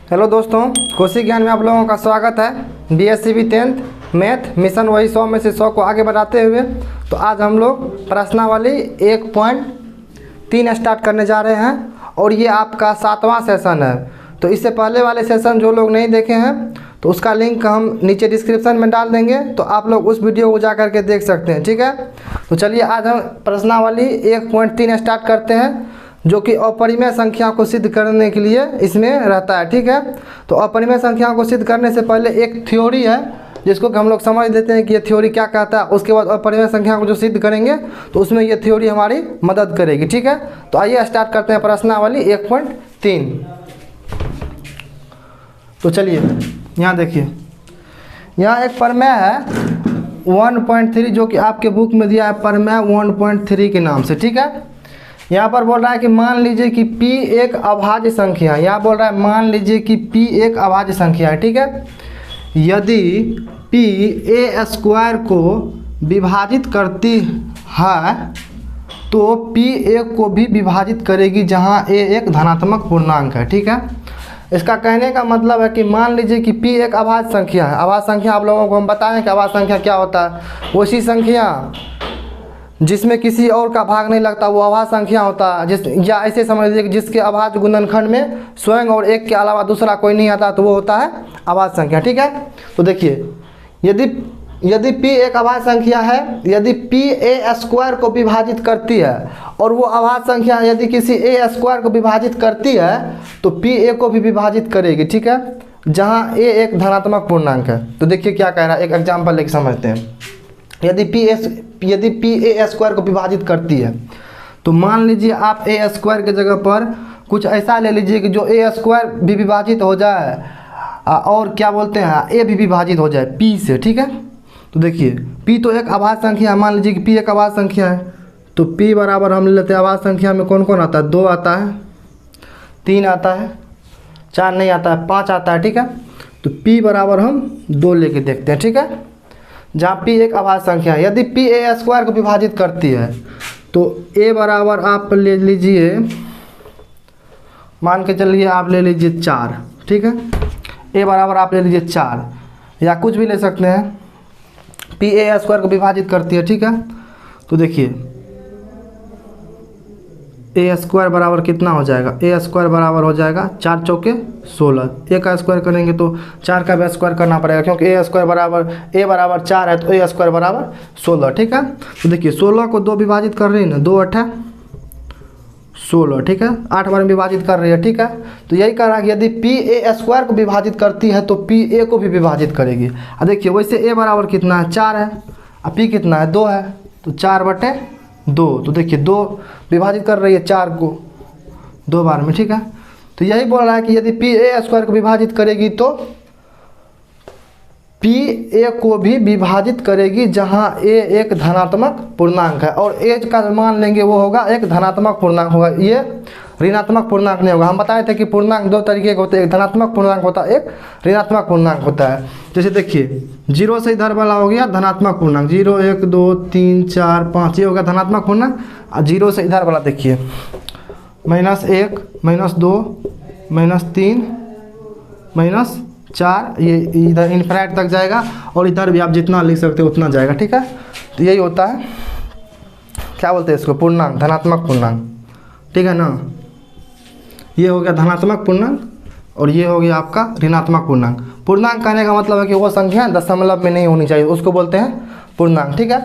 Hello दोस्तों, कोशी ज्ञान में आप लोगों का स्वागत है। बीएससीबी 10th मैथ मिशन वही 100 में से 100 को आगे बढ़ाते हुए तो आज हम लोग प्रश्नावली 1.3 स्टार्ट करने जा रहे हैं और ये आपका 7वां सेशन है। तो इससे पहले वाले सेशन जो लोग नहीं देखे हैं तो उसका लिंक हम नीचे डिस्क्रिप्शन में डाल देंगे, तो आप लोग उस वीडियो को जा कर के देख सकते हैं। ठीक है, तो चलिए आज हम प्रश्नावली 1.3 स्टार्ट करते हैं, जो कि अपरिमेय संख्या को सिद्ध करने के लिए इसमें रहता है। ठीक है, तो अपरिमेय संख्या को सिद्ध करने से पहले एक थ्योरी है जिसको कि हम लोग समझ लेते हैं कि ये थ्योरी क्या कहता है। उसके बाद अपरिमेय संख्या को जो सिद्ध करेंगे तो उसमें ये थ्योरी हमारी मदद करेगी। ठीक है, तो आइए स्टार्ट करते हैं प्रश्नावली 1.3। तो चलिए यहाँ देखिए, यहाँ एक प्रमेय है 1.3 जो कि आपके बुक में दिया है, प्रमेय 1.3 के नाम से। ठीक है, यहाँ पर बोल रहा है कि मान लीजिए कि P एक अभाज्य संख्या है। यहाँ बोल रहा है मान लीजिए कि P एक अभाज्य संख्या है। ठीक है, यदि P a² को विभाजित करती है तो P एक को भी विभाजित करेगी जहाँ a एक धनात्मक पूर्णांक है। ठीक है, इसका कहने का मतलब है कि मान लीजिए कि P एक अभाज्य संख्या है। अभाज्य संख्या आप लोगों को हम बताएं कि अभाज्य संख्या क्या होता है। वैसी संख्या जिसमें किसी और का भाग नहीं लगता वो अभाज्य संख्या होता है। या ऐसे समझ लीजिए कि जिसके अभाज्य गुणनखंड में स्वयं और एक के अलावा दूसरा कोई नहीं आता तो वो होता है अभाज्य संख्या। ठीक है, तो देखिए यदि P एक अभाज्य संख्या है, यदि P a² को विभाजित करती है और वो अभाज्य संख्या यदि किसी a² को विभाजित करती है तो P a को भी विभाजित करेगी। ठीक है, जहाँ a एक धनात्मक पूर्णांक है। तो देखिए क्या कह रहा है, एक एग्जाम्पल लेके समझते हैं। यदि P a² को विभाजित करती है तो मान लीजिए आप a² के जगह पर कुछ ऐसा ले लीजिए कि जो a² भी विभाजित हो जाए और क्या बोलते हैं a भी विभाजित हो जाए P से। ठीक है, तो देखिए P तो एक अभाज्य संख्या है। मान लीजिए कि P एक अभाज्य संख्या है तो P बराबर हम ले लेते हैं, अभाज्य संख्या में कौन कौन आता है, 2 आता है, 3 आता है, 4 नहीं आता है, 5 आता है। ठीक है, तो P बराबर हम 2 लेके देखते हैं। ठीक है, जहाँ P एक अभाज्य संख्या है, यदि P a² को विभाजित करती है तो a बराबर आप ले लीजिए, मान के चलिए आप ले लीजिए 4। ठीक है, a बराबर आप ले लीजिए 4 या कुछ भी ले सकते हैं। P a² को विभाजित करती है। ठीक है, तो देखिए a² बराबर कितना हो जाएगा, a² बराबर हो जाएगा 4 चौके 16। a का स्क्वायर करेंगे तो 4 का भी स्क्वायर करना पड़ेगा, क्योंकि a² बराबर a बराबर 4 है तो a² बराबर 16। ठीक है, तो देखिए 16 को 2 विभाजित कर रही है ना, 2 8 16। ठीक है, 8 बार में विभाजित कर रही है। ठीक है, तो यही कह रहा है कि यदि P a² को विभाजित करती है तो P a को भी विभाजित करेगी। अब देखिए वैसे a बराबर कितना है, 4 है, और P कितना है, 2 है, तो 4/2। तो देखिए 2 विभाजित कर रही है 4 को 2 बार में। ठीक है, तो यही बोल रहा है कि यदि P a² को विभाजित करेगी तो P a को भी विभाजित करेगी जहां a एक धनात्मक पूर्णांक है, और a का मान लेंगे वो होगा एक धनात्मक पूर्णांक होगा, ये ऋणात्मक पूर्णांक नहीं होगा। हम बताए थे कि पूर्णांक 2 तरीके के होते हैं, एक धनात्मक पूर्णांक होता है, एक ऋणात्मक पूर्णांक होता है। जैसे देखिए 0 से इधर वाला हो गया धनात्मक पूर्णांक, 0 1 2 3 4 5 ये होगा धनात्मक पूर्णांक। और 0 से इधर वाला देखिए -1 -2 -3 -4, ये इधर इनफिनिट तक जाएगा, और इधर भी आप जितना लिख सकते हो उतना जाएगा। ठीक है, तो यही होता है, क्या बोलते हैं इसको, पूर्णांक, धनात्मक पूर्णांक। ठीक है ना, ये हो गया धनात्मक पूर्णांक और ये हो गया आपका ऋणात्मक पूर्णांक। पूर्णांक कहने का मतलब है कि वो संख्या दशमलव में नहीं होनी चाहिए, उसको बोलते हैं पूर्णांक। ठीक है,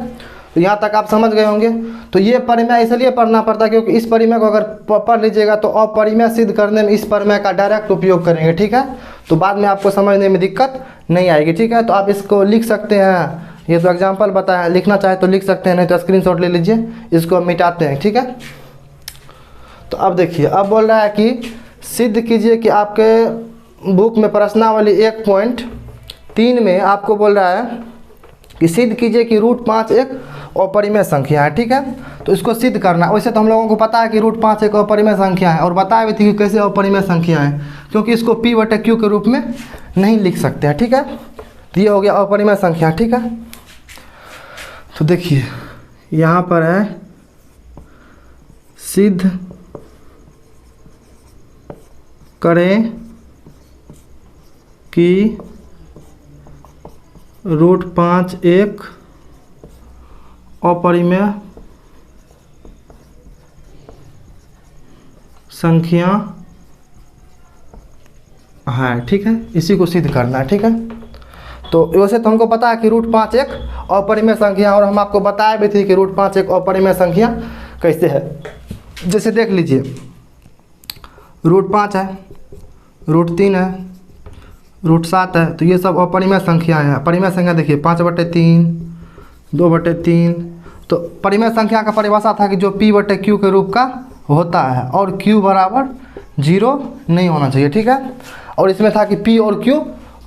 तो यहाँ तक आप समझ गए होंगे। तो ये परिमेय इसलिए पढ़ना पड़ता है क्योंकि इस परिमेय को अगर पढ़ लीजिएगा तो अपरिमेय सिद्ध करने में इस परिमेय का डायरेक्ट उपयोग करेंगे। ठीक है, तो बाद में आपको समझने में दिक्कत नहीं आएगी। ठीक है, तो आप इसको लिख सकते हैं, ये तो एग्जाम्पल बताया, लिखना चाहे तो लिख सकते हैं, नहीं तो स्क्रीनशॉट ले लीजिए, इसको हम मिटाते हैं। ठीक है, तो अब देखिए, अब बोल रहा है कि सिद्ध कीजिए कि आपके बुक में प्रश्नावली 1.3 में आपको बोल रहा है कि सिद्ध कीजिए कि √5 एक अपरिमेय संख्या है। ठीक है, तो इसको सिद्ध करना है। वैसे तो हम लोगों को पता है कि √5 एक अपरिमेय संख्या है, और बताया भी थी कि कैसे अपरिमेय संख्या है, क्योंकि इसको P/Q के रूप में नहीं लिख सकते हैं। ठीक है, तो ये हो गया अपरिमेय संख्या। ठीक है, तो देखिए यहाँ पर है सिद्ध करें की रूट 5 एक अपरिमेय संख्या है। ठीक है, इसी को सिद्ध करना है। ठीक है, तो वैसे तो हमको पता है कि रूट 5 एक अपरिमेय संख्या, और हम आपको बताया भी थी कि रूट 5 एक अपरिमेय संख्या कैसे है। जैसे देख लीजिए, रूट 5 है, रूट 3 है, रूट 7 है, तो ये सब अपरिमेय संख्याएं हैं। परिमेय संख्या देखिए 5/3, 2/3। तो परिमेय संख्या का परिभाषा था कि जो p/q के रूप का होता है और q बराबर 0 नहीं होना चाहिए। ठीक है, और इसमें था कि p और q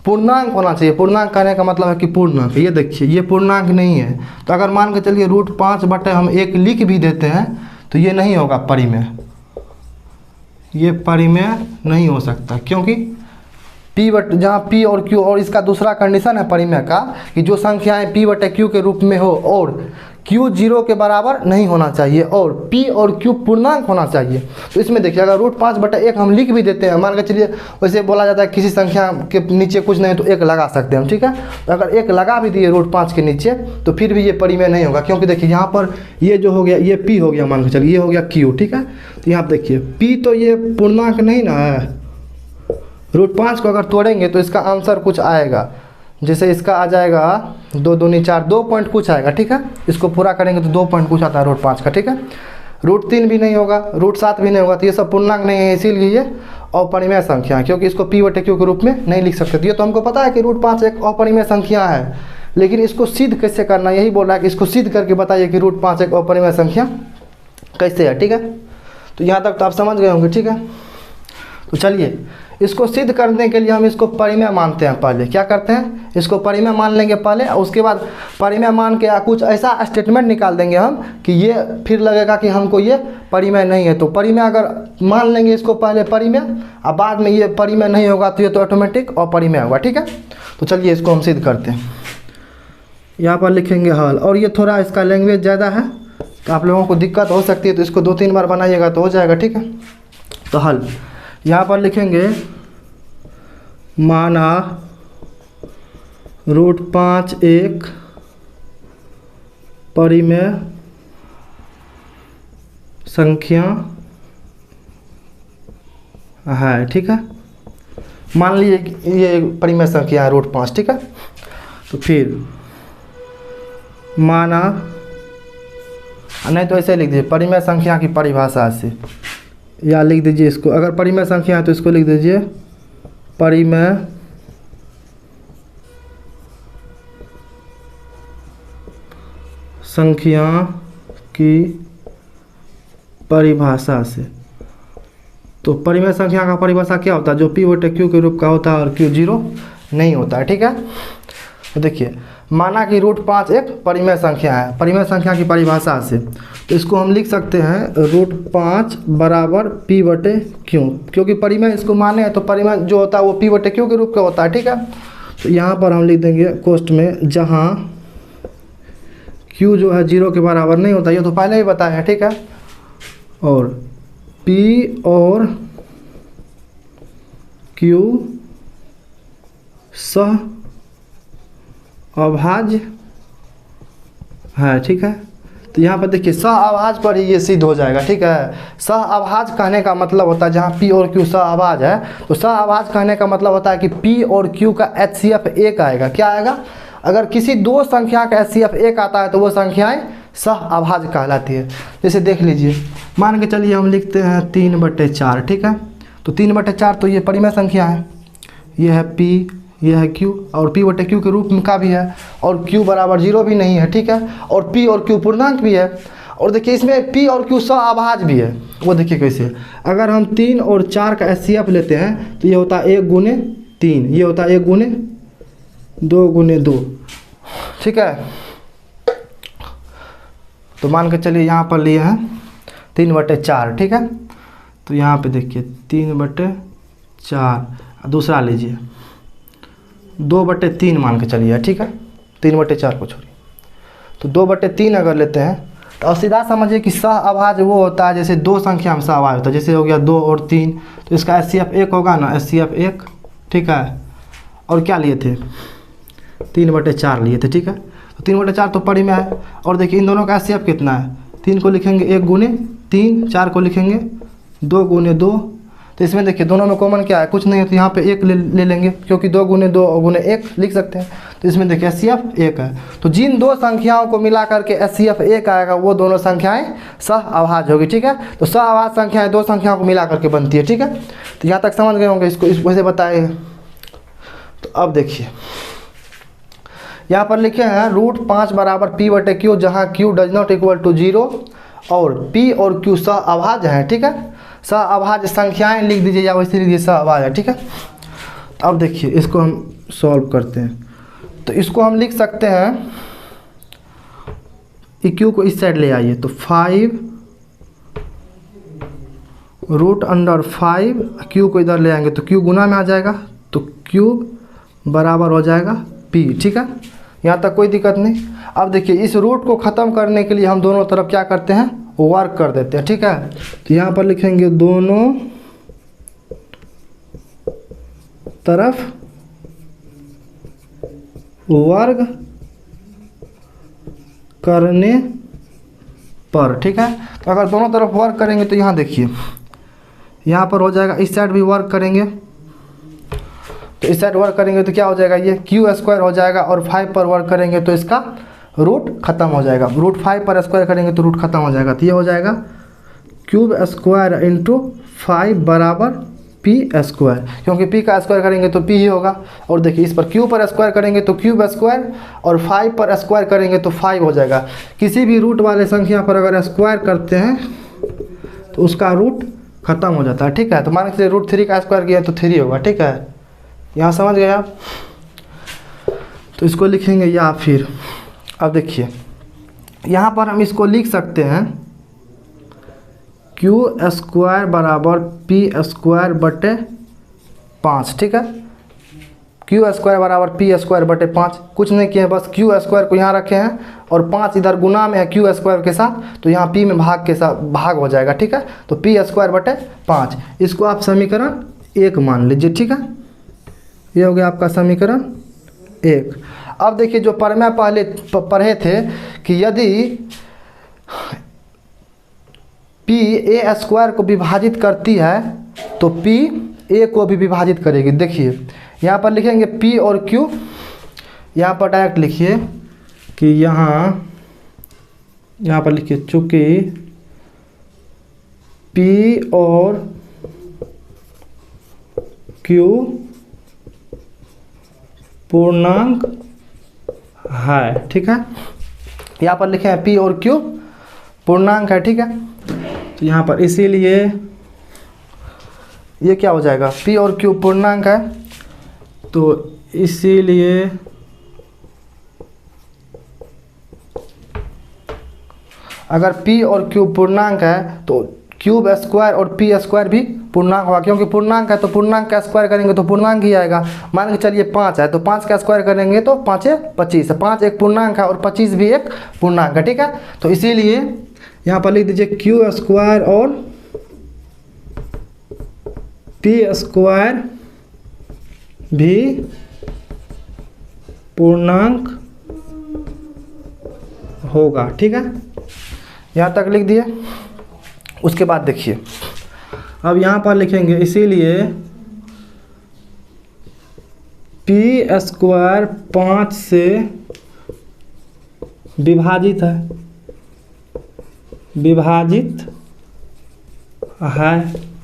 पूर्णांक होना चाहिए। पूर्णांक कहने का मतलब है कि पूर्णांक, ये देखिए ये पूर्णांक नहीं है। तो अगर मान के चलिए रूट 5 हम 1 लिख भी देते हैं तो ये नहीं होगा परिमेय, ये परिमेय नहीं हो सकता, क्योंकि जहाँ p और q, और इसका दूसरा कंडीशन है परिमेय का कि जो संख्याएं p/q के रूप में हो और q 0 के बराबर नहीं होना चाहिए और p और q पूर्णांक होना चाहिए। तो इसमें देखिए अगर रूट 5/1 हम लिख भी देते हैं, मान के चलिए वैसे बोला जाता है किसी संख्या के नीचे कुछ नहीं तो 1 लगा सकते हैं हम। ठीक है, तो अगर 1 लगा भी दिए रूट 5 के नीचे तो फिर भी ये परिमेय नहीं होगा, क्योंकि देखिए यहाँ पर ये जो हो गया ये p हो गया, मान के चलिए ये हो गया q। ठीक है, तो यहाँ देखिए p तो ये पूर्णांक नहीं ना है। रूट 5 को अगर तोड़ेंगे तो इसका आंसर कुछ आएगा, जैसे इसका आ जाएगा 2 दूनी 4, 2 पॉइंट कुछ आएगा। ठीक है, इसको पूरा करेंगे तो 2 पॉइंट कुछ आता है रूट 5 का। ठीक है, रूट 3 भी नहीं होगा, रूट 7 भी नहीं होगा, तो ये सब पूर्णांक नहीं है, इसीलिए ये अपरिमेय संख्या है, क्योंकि इसको p/q के रूप में नहीं लिख सकते। ये तो हमको पता है कि रूट 5 एक अपरिमेय संख्या है, लेकिन इसको सिद्ध कैसे करना, यही बोल रहा है कि इसको सिद्ध करके बताइए कि रूट 5 एक अपरिमेय संख्या कैसे है। ठीक है, तो यहाँ तक तो आप समझ गए होंगे। ठीक है, तो चलिए इसको सिद्ध करने के लिए हम इसको परिमेय मानते हैं। पहले क्या करते हैं, इसको परिमेय मान लेंगे पहले, और उसके बाद परिमेय मान के कुछ ऐसा स्टेटमेंट निकाल देंगे हम कि ये फिर लगेगा कि हमको ये परिमेय नहीं है। तो परिमेय अगर मान लेंगे इसको पहले परिमेय, और बाद में ये परिमेय नहीं होगा तो ये तो ऑटोमेटिक अपरिमेय होगा। ठीक है, तो चलिए इसको हम सिद्ध करते हैं। यहाँ पर लिखेंगे हल, और ये थोड़ा इसका लैंग्वेज ज़्यादा है तो आप लोगों को दिक्कत हो सकती है, तो इसको 2-3 बार बनाइएगा तो हो जाएगा। ठीक है, तो हल यहाँ पर लिखेंगे माना रूट 5 एक परिमेय संख्या है। ठीक है, मान लीजिए ये परिमेय संख्या है रूट 5। ठीक है, तो फिर माना, नहीं तो ऐसे लिख दीजिए परिमेय संख्या की परिभाषा से, या लिख दीजिए इसको, अगर परिमेय संख्या है तो इसको लिख दीजिए परिमेय संख्या की परिभाषा से। तो परिमेय संख्या का परिभाषा क्या होता है, जो p/q के रूप का होता है और q 0 नहीं होता है। ठीक है, तो देखिए माना कि रूट 5 एक परिमेय संख्या है, परिमेय संख्या की परिभाषा से, तो इसको हम लिख सकते हैं रूट 5 बराबर p/q, क्योंकि परिमेय इसको माने हैं तो परिमेय जो होता है वो p/q के रूप का होता है। ठीक है, तो यहाँ पर हम लिख देंगे कोष्ट में, जहाँ q जो है 0 के बराबर नहीं होता, ये तो पहले ही बताया है। ठीक है, और p और q सह अभाज्य है। ठीक है, तो यहाँ पर देखिए सह अभाज्य पर ही ये सिद्ध हो जाएगा। ठीक है, सह अभाज्य कहने का मतलब होता है जहाँ p और q सह अभाज्य है, तो सह अभाज्य कहने का मतलब होता है कि p और q का HCF 1 आएगा। क्या आएगा, अगर किसी दो संख्या का HCF 1 आता है तो वो संख्याएं सह अभाज्य कहलाती है। जैसे देख लीजिए, मान के चलिए हम लिखते हैं 3/4। ठीक है, तो 3/4 तो ये परिमेय संख्या है, ये है p, ये है q, और p/q के रूप में का भी है, और q बराबर 0 भी नहीं है। ठीक है, और p और q पूर्णांक भी है, और देखिए इसमें p और q सह अभाज्य भी है। वो देखिए कैसे, अगर हम 3 और 4 का HCF लेते हैं तो ये होता है 1 गुने 3, ये होता है 1 गुने 2 गुने 2। ठीक है, तो मान के चलिए यहाँ पर लिए हैं 3/4। ठीक है, तो यहाँ पे देखिए 3/4, दूसरा लीजिए 2/3 मान के चलिए। ठीक है, 3/4 को छोड़िए, तो 2/3 अगर लेते हैं तो सीधा समझिए कि सह अभाज्य वो होता है जैसे दो संख्या में सह अभाज्य होता है, जैसे हो गया 2 और 3, तो इसका HCF 1 होगा ना, HCF 1। ठीक है, और क्या लिए थे 3/4 लिए थे, ठीक है। तो 3/4 तो पढ़ी में है। और देखिए इन दोनों का एचसीएफ कितना है, 3 को लिखेंगे 1 गुने 3, 4 को लिखेंगे 2 गुने 2। तो इसमें देखिए दोनों में कॉमन क्या है, कुछ नहीं है, तो यहाँ पे 1 ले लेंगे क्योंकि 2 गुने 2 गुने 1 लिख सकते हैं। तो इसमें देखिए एचसीएफ 1 है। तो जिन दो संख्याओं को मिला करके एचसीएफ 1 आएगा वो दोनों संख्याएं सहअभाज्य होगी, ठीक है। तो सहअभाज्य संख्याएं दो संख्याओं को मिला करके बनती है, ठीक है। तो यहाँ तक समझ गए होंगे, इसको इस वैसे बताए। तो अब देखिए यहाँ पर लिखे हैं √5 बराबर p/q, जहाँ q does not equal to 0 और p और q सहअभाज्य हैं, ठीक है। सहअभाज्य संख्याएं लिख दीजिए या वैसे लिख दीजिए सहअभाज्य, ठीक है। तो अब देखिए इसको हम सॉल्व करते हैं। तो इसको हम लिख सकते हैं, q को इस साइड ले आइए, तो 5 √5, q को इधर ले आएंगे तो q गुना में आ जाएगा, तो q बराबर हो जाएगा p, ठीक है। यहाँ तक कोई दिक्कत नहीं। अब देखिए इस रूट को ख़त्म करने के लिए हम दोनों तरफ क्या करते हैं, वर्ग कर देते हैं, ठीक है। तो यहाँ पर लिखेंगे दोनों तरफ वर्ग करने पर, ठीक है। तो अगर दोनों तरफ वर्ग करेंगे तो यहाँ देखिए यहाँ पर हो जाएगा, इस साइड भी वर्ग करेंगे तो इस साइड वर्क करेंगे तो क्या हो जाएगा, ये q² हो जाएगा। और 5 पर वर्क करेंगे तो इसका रूट खत्म हो जाएगा, √5 पर स्क्वायर करेंगे तो रूट खत्म हो जाएगा। तो ये हो जाएगा ³ × 5 बराबर p², क्योंकि p का स्क्वायर करेंगे तो p ही होगा। और देखिए इस पर q पर स्क्वायर करेंगे तो ³ और 5 पर स्क्वायर करेंगे तो 5 हो जाएगा। किसी भी रूट वाले संख्या पर अगर स्क्वायर करते हैं तो उसका रूट खत्म हो जाता है, ठीक है। तो मान के चलिए √3 का स्क्वायर किया तो 3 होगा, ठीक है। यहाँ समझ गए आप। तो इसको लिखेंगे या फिर अब देखिए यहाँ पर हम इसको लिख सकते हैं q² बराबर p²/5, ठीक है। q² बराबर p²/5, कुछ नहीं किए, बस q² को यहाँ रखे हैं और 5 इधर गुना में है q² के साथ, तो यहाँ p में भाग के साथ भाग हो जाएगा, ठीक है। तो p²/5, इसको आप समीकरण 1 मान लीजिए, ठीक है। ये हो गया आपका समीकरण 1। अब देखिए जो प्रमेय पहले पढ़े थे कि यदि p a² को विभाजित करती है तो p a को भी विभाजित करेगी। देखिए यहाँ पर लिखेंगे p और q, यहाँ पर डायरेक्ट लिखिए कि यहाँ पर लिखिए चूँकि p और q पूर्णांक है, ठीक है। यहाँ पर लिखे हैं p और q पूर्णांक है, ठीक है। तो यहाँ पर इसीलिए ये क्या हो जाएगा, p और q पूर्णांक है, तो इसीलिए अगर p और q पूर्णांक है तो ³ और p² भी पूर्णांक होगा, क्योंकि पूर्णांक है तो पूर्णांक का स्क्वायर करेंगे तो पूर्णांक ही आएगा। मान के चलिए 5 है तो 5 का स्क्वायर करेंगे तो 5 × 25 है, 5 एक पूर्णांक है और 25 भी एक पूर्णांक है, ठीक है। तो इसीलिए यहाँ पर लिख दीजिए q² और p² भी पूर्णांक होगा, ठीक है। यहाँ तक लिख दिए। उसके बाद देखिए अब यहाँ पर लिखेंगे इसीलिए p² 5 से विभाजित है,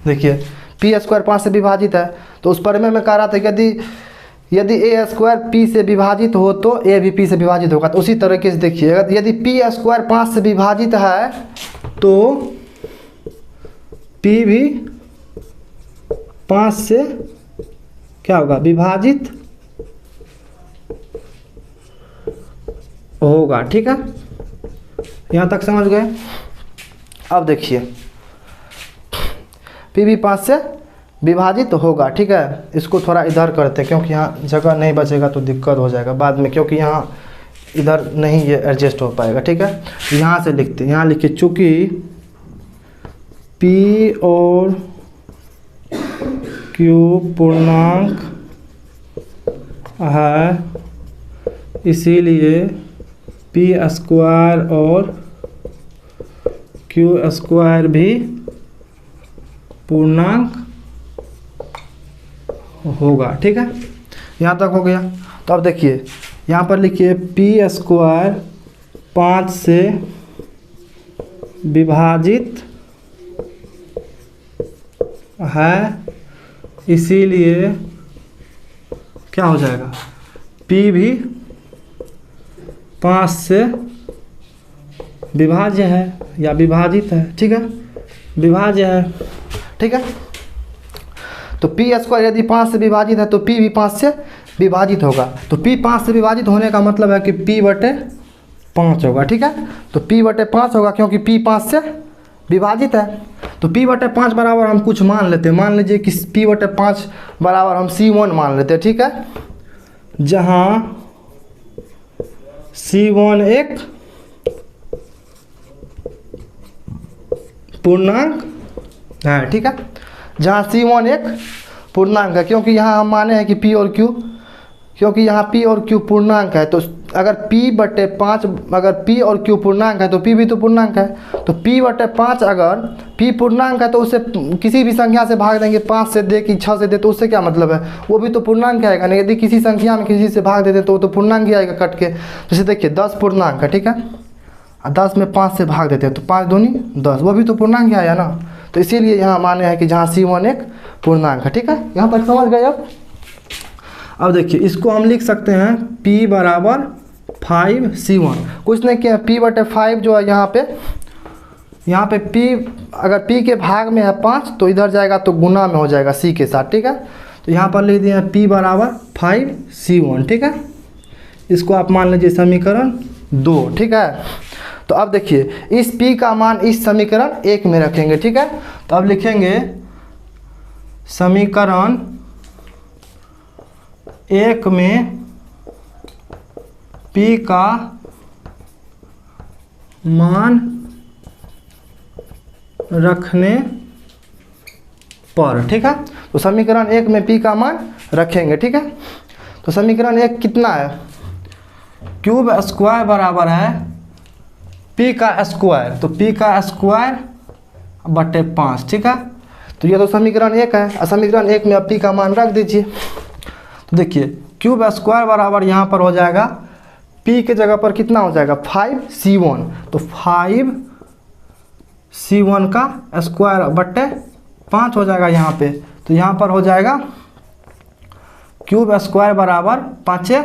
देखिए p² 5 से विभाजित है। तो उस प्रमेय में कह रहा था यदि a² p से विभाजित हो तो a भी p से विभाजित होगा। तो उसी तरीके से देखिए यदि p² 5 से विभाजित है तो p भी 5 से क्या होगा, विभाजित होगा, ठीक है। यहाँ तक समझ गए। अब देखिए p भी 5 से विभाजित होगा, ठीक है। इसको थोड़ा इधर करते हैं क्योंकि यहाँ जगह नहीं बचेगा तो दिक्कत हो जाएगा बाद में, क्योंकि यहाँ इधर नहीं ये एडजस्ट हो पाएगा, ठीक है। यहाँ से लिखते हैं, यहाँ लिखिए चूँकि p और q पूर्णांक है, इसीलिए पी स्क्वायर और क्यू स्क्वायर भी पूर्णांक होगा। ठीक है, यहाँ तक हो गया। तो अब देखिए यहाँ पर लिखिए पी स्क्वायर 5 से विभाजित है, इसीलिए क्या हो जाएगा, P भी 5 से विभाज्य है या विभाजित है। ठीक है, विभाज्य है। ठीक है, तो पी स्क्वायर यदि 5 से विभाजित है तो P भी 5 से विभाजित होगा। तो P 5 से विभाजित होने का मतलब है कि P/5 होगा। ठीक है, तो P/5 होगा क्योंकि P 5 से विभाजित है। तो P/5 बराबर हम कुछ मान लेते हैं। मान लीजिए कि P/5 बराबर हम C1 मान लेते हैं। ठीक है, जहाँ C1 एक पूर्णांक है। ठीक है, जहाँ C1 एक पूर्णांक है, क्योंकि यहाँ हम माने हैं कि P और Q, क्योंकि यहाँ P और Q पूर्णांक है। तो अगर P/5 अगर P और Q पूर्णांक है तो P भी तो पूर्णांक है। तो P/5 अगर P पूर्णांक है तो उसे किसी भी संख्या से भाग देंगे, 5 से दे कि 6 से दे, तो उससे क्या मतलब है, वो भी तो पूर्णांक आएगा ना। यदि किसी संख्या में किसी से भाग देते तो वो तो पूर्णांक ही आएगा कट के। जैसे देखिए 10 पूर्णांक है। ठीक है, 10 में 5 से भाग देते हैं तो 5 दूनी 10, वो भी तो पूर्णांक ही आया ना। तो इसीलिए यहाँ माने हैं कि जहाँ C1 एक पूर्णांक है। ठीक है, यहाँ तक समझ गए। अब देखिए इसको हम लिख सकते हैं P बराबर 5C1। कुछ नहीं किया, P/5 जो है यहाँ पे P अगर P के भाग में है 5 तो इधर जाएगा तो गुना में हो जाएगा C के साथ। ठीक है, तो यहाँ पर लिख दिए P बराबर 5C1। ठीक है, इसको आप मान लीजिए समीकरण 2। ठीक है, तो अब देखिए इस P का मान इस समीकरण 1 में रखेंगे। ठीक है, तो अब लिखेंगे समीकरण 1 में P का मान रखने पर। ठीक है, तो समीकरण 1 में P का मान रखेंगे। ठीक है, तो समीकरण 1 कितना है, क्यूब स्क्वायर बराबर है P का स्क्वायर, तो P का स्क्वायर बटे 5। ठीक है, तो ये तो समीकरण 1 है, और समीकरण 1 में अब P का मान रख दीजिए। तो देखिए क्यूब स्क्वायर बराबर यहाँ पर हो जाएगा P के जगह पर कितना हो जाएगा 5C1, तो 5C1 का स्क्वायर बटे 5 हो जाएगा यहाँ पे। तो यहाँ पर हो जाएगा क्यूब स्क्वायर बराबर 5,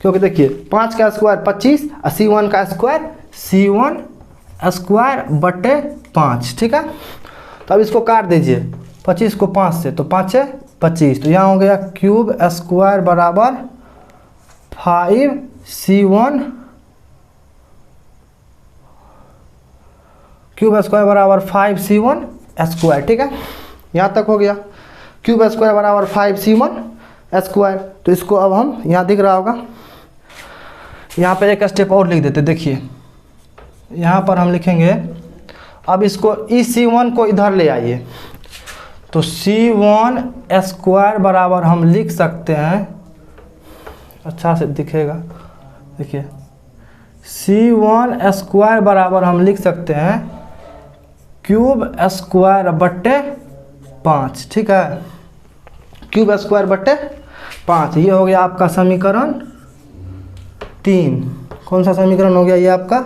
क्योंकि देखिए 5 का स्क्वायर 25 और C1 का स्क्वायर C1 स्क्वायर बटे 5। ठीक है, तो अब इसको काट दीजिए 25 को 5 से, तो 5 है 25। तो यहाँ हो गया क्यूब स्क्वायर बराबर 5C1, क्यूब स्क्वायर बराबर 5C1 स्क्वायर। ठीक है, यहाँ तक हो गया क्यूब स्क्वायर बराबर 5C1 स्क्वायर। तो इसको अब हम यहाँ दिख रहा होगा, यहाँ पर एक स्टेप और लिख देते। देखिए यहाँ पर हम लिखेंगे, अब इसको इस C1 को इधर ले आइए, तो C1 स्क्वायर बराबर हम लिख सकते हैं, अच्छा से दिखेगा, देखिए C1 स्क्वायर बराबर हम लिख सकते हैं क्यूब स्क्वायर बट्टे 5। ठीक है, क्यूब स्क्वायर बट्टे 5, ये हो गया आपका समीकरण 3। कौन सा समीकरण हो गया, ये आपका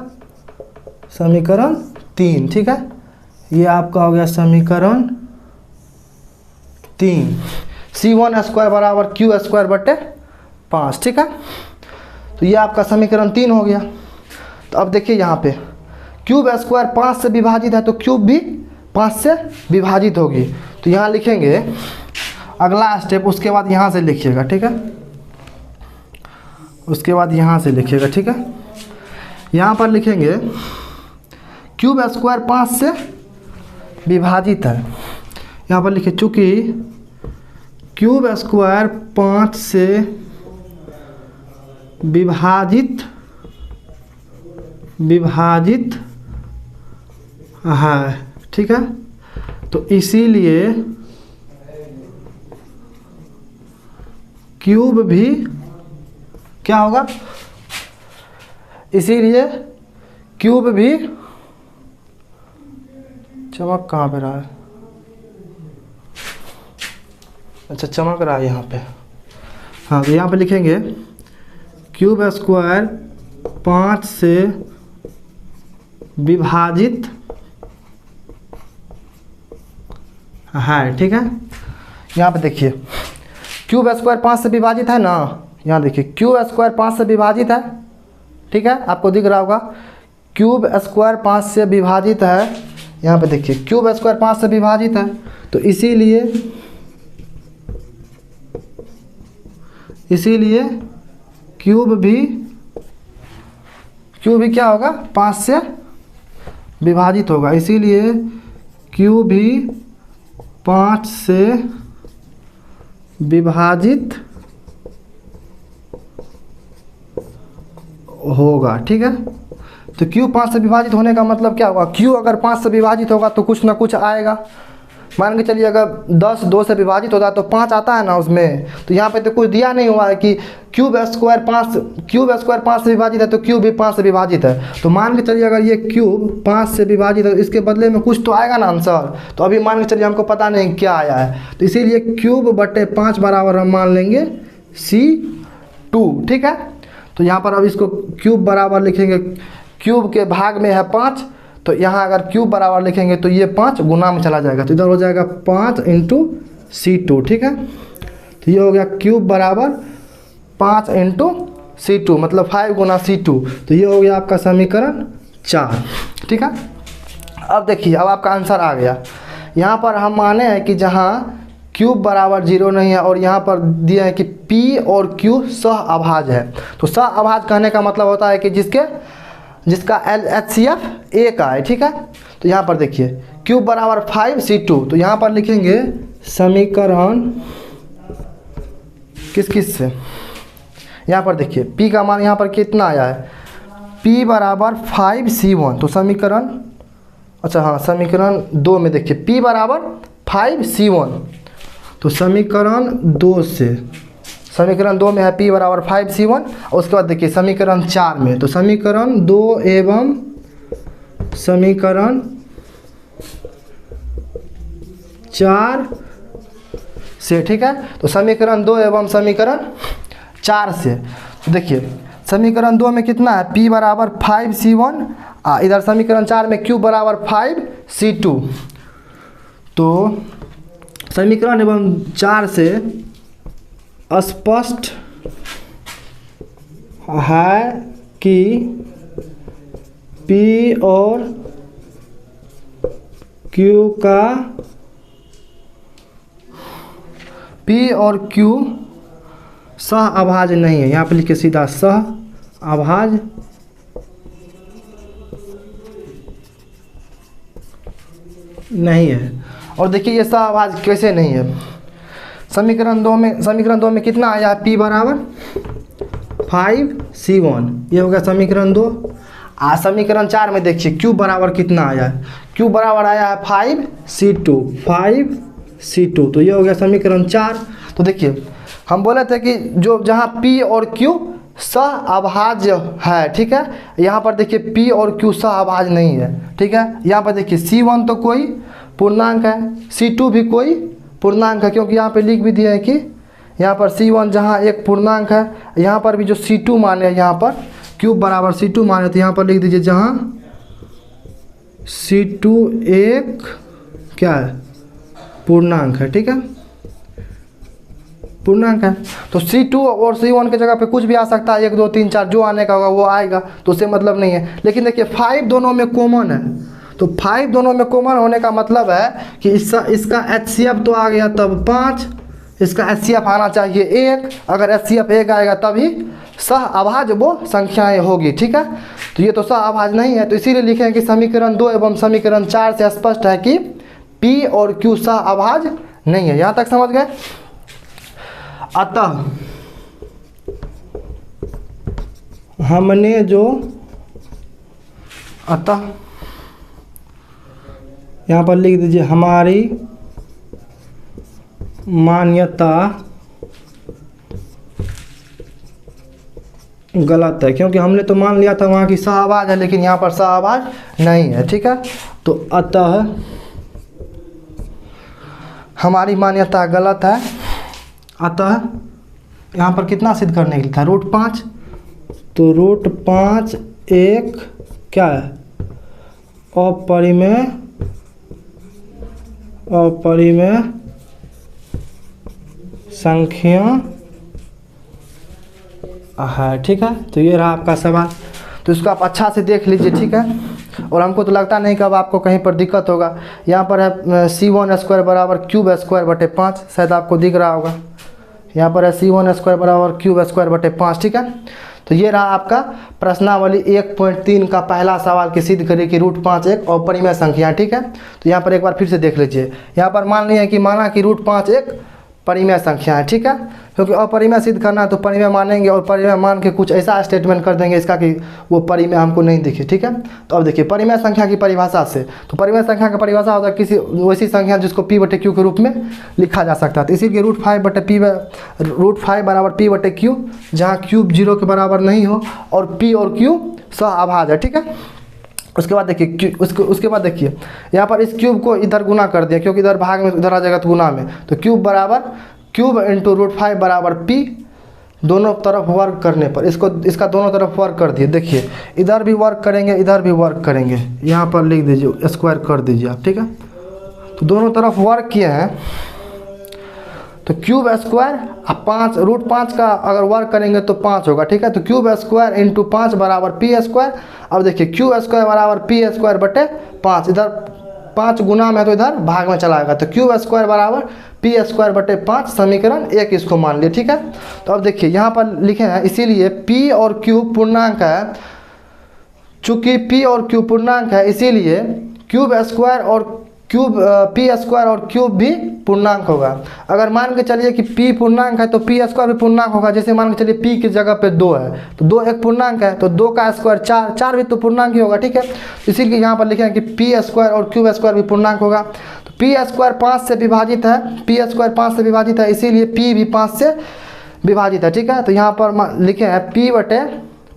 समीकरण 3। ठीक है, ये आपका हो गया समीकरण 3। C1 स्क्वायर बराबर क्यू स्क्वायर बटे 5। ठीक है, तो ये आपका समीकरण 3 हो गया। तो अब देखिए यहाँ पे क्यूब स्क्वायर 5 से विभाजित है तो क्यूब भी 5 से विभाजित होगी। तो यहाँ लिखेंगे अगला स्टेप, उसके बाद यहाँ से लिखिएगा। ठीक है, उसके बाद यहाँ से लिखिएगा। ठीक है, यहाँ पर लिखेंगे क्यूब स्क्वायर 5 से विभाजित है। यहाँ पर लिखिए चूँकि क्यूब स्क्वायर 5 से विभाजित है। ठीक है, तो इसीलिए क्यूब भी क्या होगा, इसीलिए क्यूब भी, चमक कहाँ पे रहा है, अच्छा चमक रहा है यहाँ पे, हाँ तो यहाँ पे लिखेंगे क्यूब स्क्वायर 5 से विभाजित है, ठीक है। यहाँ पे देखिए क्यूब स्क्वायर 5 से विभाजित है ना, यहाँ देखिए क्यूब स्क्वायर 5 से विभाजित है, ठीक है, आपको दिख रहा होगा क्यूब स्क्वायर 5 से विभाजित है, यहाँ पे देखिए क्यूब स्क्वायर 5 से विभाजित है, तो इसीलिए क्यूब भी क्या होगा, 5 से विभाजित होगा, इसीलिए क्यूब भी 5 से विभाजित होगा, ठीक है। तो क्यू 5 से विभाजित होने का मतलब क्या होगा, क्यू अगर 5 से विभाजित होगा तो कुछ ना कुछ आएगा। मान के चलिए अगर 10 2 से विभाजित होता है तो 5 आता है ना उसमें, तो यहाँ पे तो कुछ दिया नहीं हुआ है कि क्यूब स्क्वायर 5 से विभाजित है तो क्यूब भी 5 से विभाजित है। तो मान के चलिए अगर ये क्यूब 5 से विभाजित है, इसके बदले में कुछ तो आएगा ना आंसर। तो अभी मान के चलिए हमको पता नहीं क्या आया है, तो इसीलिए क्यूब बटे 5 बराबर हम मान लेंगे C2, ठीक है। तो यहाँ पर अब इसको क्यूब बराबर लिखेंगे, क्यूब के भाग में है 5, तो यहाँ अगर क्यूब बराबर लिखेंगे तो ये 5 गुना में चला जाएगा, तो इधर हो जाएगा 5 × C2, ठीक है। तो ये हो गया क्यूब बराबर 5 × C2 मतलब 5 गुना C2, तो ये हो गया आपका समीकरण 4, ठीक है। अब देखिए अब आपका आंसर आ गया। यहाँ पर हम माने हैं कि जहाँ क्यूब बराबर 0 नहीं है और यहाँ पर दिया है कि P और Q सह अभाज्य है। तो सह अभाज्य कहने का मतलब होता है कि जिसका HCF 1 का है, ठीक है। तो यहाँ पर देखिए क्यूब बराबर 5 C2, तो यहाँ पर लिखेंगे समीकरण किस से, यहाँ पर देखिए P का मान यहाँ पर कितना आया है, P बराबर 5 C1, तो समीकरण, अच्छा हाँ समीकरण 2 में देखिए P बराबर 5 C1, तो समीकरण 2 से, समीकरण 2 में है P बराबर 5 C1, और उसके बाद देखिए समीकरण 4 में, तो समीकरण 2 एवं समीकरण 4 से, ठीक है। तो समीकरण 2 एवं समीकरण 4 से, तो देखिए समीकरण 2 में कितना है, P बराबर 5 C1, इधर समीकरण 4 में Q बराबर 5 C2, तो समीकरण एवं 4 से स्पष्ट है कि P और Q सह अभाज्य नहीं है। यहाँ पे लिखिए सीधा सह अभाज्य नहीं है। और देखिए ये सह अभाज्य कैसे नहीं है, समीकरण 2 में कितना आया है, P बराबर 5 C1, ये हो गया समीकरण 2। समीकरण 4 में देखिए Q बराबर कितना आया है, Q बराबर आया है 5 C2, तो ये हो गया समीकरण 4। तो देखिए हम बोले थे कि जहाँ P और Q सह अभाज्य है, ठीक है। यहाँ पर देखिए P और Q सह अभाज्य नहीं है, ठीक है। यहाँ पर देखिए C1 तो कोई पूर्णांक है, C2 भी कोई पूर्णांक है, क्योंकि यहाँ पे लिख भी दिया है कि यहाँ पर C1 जहाँ एक पूर्णांक है, यहाँ पर भी जो C2 माने हैं, यहाँ पर क्यूब बराबर C2 माने, तो यहाँ पर लिख दीजिए जहाँ C2 एक क्या है, पूर्णांक है, ठीक है, पूर्णांक है। तो C2 और C1 के जगह पे कुछ भी आ सकता है, 1 2 3 4 जो आने का होगा वो आएगा, तो उससे मतलब नहीं है। लेकिन देखिए 5 दोनों में कॉमन है, तो 5 दोनों में कॉमन होने का मतलब है कि इसका HCF तो आ गया तब 5, इसका HCF आना चाहिए 1, अगर HCF 1 आएगा तभी सह अभाज्य वो संख्याएं होगी, ठीक है। तो ये तो सह अभाज्य नहीं है, तो इसीलिए लिखे हैं कि समीकरण 2 एवं समीकरण 4 से स्पष्ट है कि P और Q सह अभाज्य नहीं है। यहाँ तक समझ गए। अतः हमने जो यहाँ पर लिख दीजिए हमारी मान्यता गलत है, क्योंकि हमने तो मान लिया था वहाँ की स आवाज़ है, लेकिन यहाँ पर स आवाज़ नहीं है। ठीक है, तो अतः हमारी मान्यता गलत है। अतः यहाँ पर कितना सिद्ध करने के लिए था, रूट 5, तो रूट 5 एक क्या है, अपरिमेय संख्या है। ठीक है, तो ये रहा आपका सवाल। तो इसको आप अच्छा से देख लीजिए। ठीक है, और हमको तो लगता नहीं कि अब आपको कहीं पर दिक्कत होगा। यहाँ पर है C1² बराबर क्यूब² बटे 5, शायद आपको दिख रहा होगा। यहाँ पर है C1² बराबर क्यूब² बटे 5। ठीक है, तो ये रहा आपका प्रश्नावली 1.3 का पहला सवाल की सिद्ध करिए कि रूट 5 एक अपरिमेय संख्या है। ठीक है, तो यहाँ पर एक बार फिर से देख लीजिए। यहाँ पर मान लिया कि माना कि रूट 5 एक परिमेय संख्या है। ठीक है, क्योंकि अपरिमेय सिद्ध करना है तो परिमेय मानेंगे, और परिमेय मान के कुछ ऐसा स्टेटमेंट कर देंगे इसका कि वो परिमेय हमको नहीं दिखे। ठीक है, तो अब देखिए परिमेय संख्या की परिभाषा से, तो परिमेय संख्या का परिभाषा होता है किसी वैसी संख्या जिसको p बटे q के रूप में लिखा जा सकता है। तो इसीलिए रूट 5 बराबर p बटे q, जहाँ क्यूब 0 के बराबर नहीं हो और p और q सहअभाज्य है। ठीक है, उसके बाद देखिए उसके बाद देखिए यहाँ पर इस क्यूब को इधर गुना कर दिया, क्योंकि इधर भाग में इधर आ जाएगा तो गुना में, तो क्यूब बराबर क्यूब इंटू रूट 5 बराबर p, दोनों तरफ वर्क करने पर इसका दोनों तरफ वर्क कर दिए। देखिए इधर भी वर्क करेंगे, इधर भी वर्क करेंगे, यहाँ पर लिख दीजिए स्क्वायर कर दीजिए आप। ठीक है, तो दोनों तरफ वर्क किए हैं, तो क्यूब स्क्वायर 5 रूट 5 का अगर वर्क करेंगे तो 5 होगा। ठीक है, तो क्यूब स्क्वायर इंटू 5 बराबर p²। अब देखिए क्यूब² बराबर p² बटे 5, इधर 5 गुना में तो इधर भाग में चला आएगा, तो क्यूब² बराबर p² बटे 5 समीकरण 1 इसको मान लिए। ठीक है, तो अब देखिए यहाँ पर लिखे हैं, इसीलिए p और q पूर्णांक है। चूँकि p और q पूर्णांक है, इसीलिए p² और क्यूब भी पूर्णांक होगा। अगर मान के चलिए कि p पूर्णांक है तो p² भी पूर्णांक होगा। जैसे मान के चलिए p की जगह पे 2 है, तो 2 एक पूर्णांक है, तो 2 का स्क्वायर 4, 4 भी तो पूर्णांक ही होगा। ठीक है, इसीलिए यहाँ पर लिखे हैं कि p² और क्यूब² भी पूर्णांक होगा। तो p² 5 से विभाजित है, p² 5 से विभाजित है, इसीलिए p भी 5 से विभाजित है। ठीक है, तो यहाँ पर लिखे हैं p बटे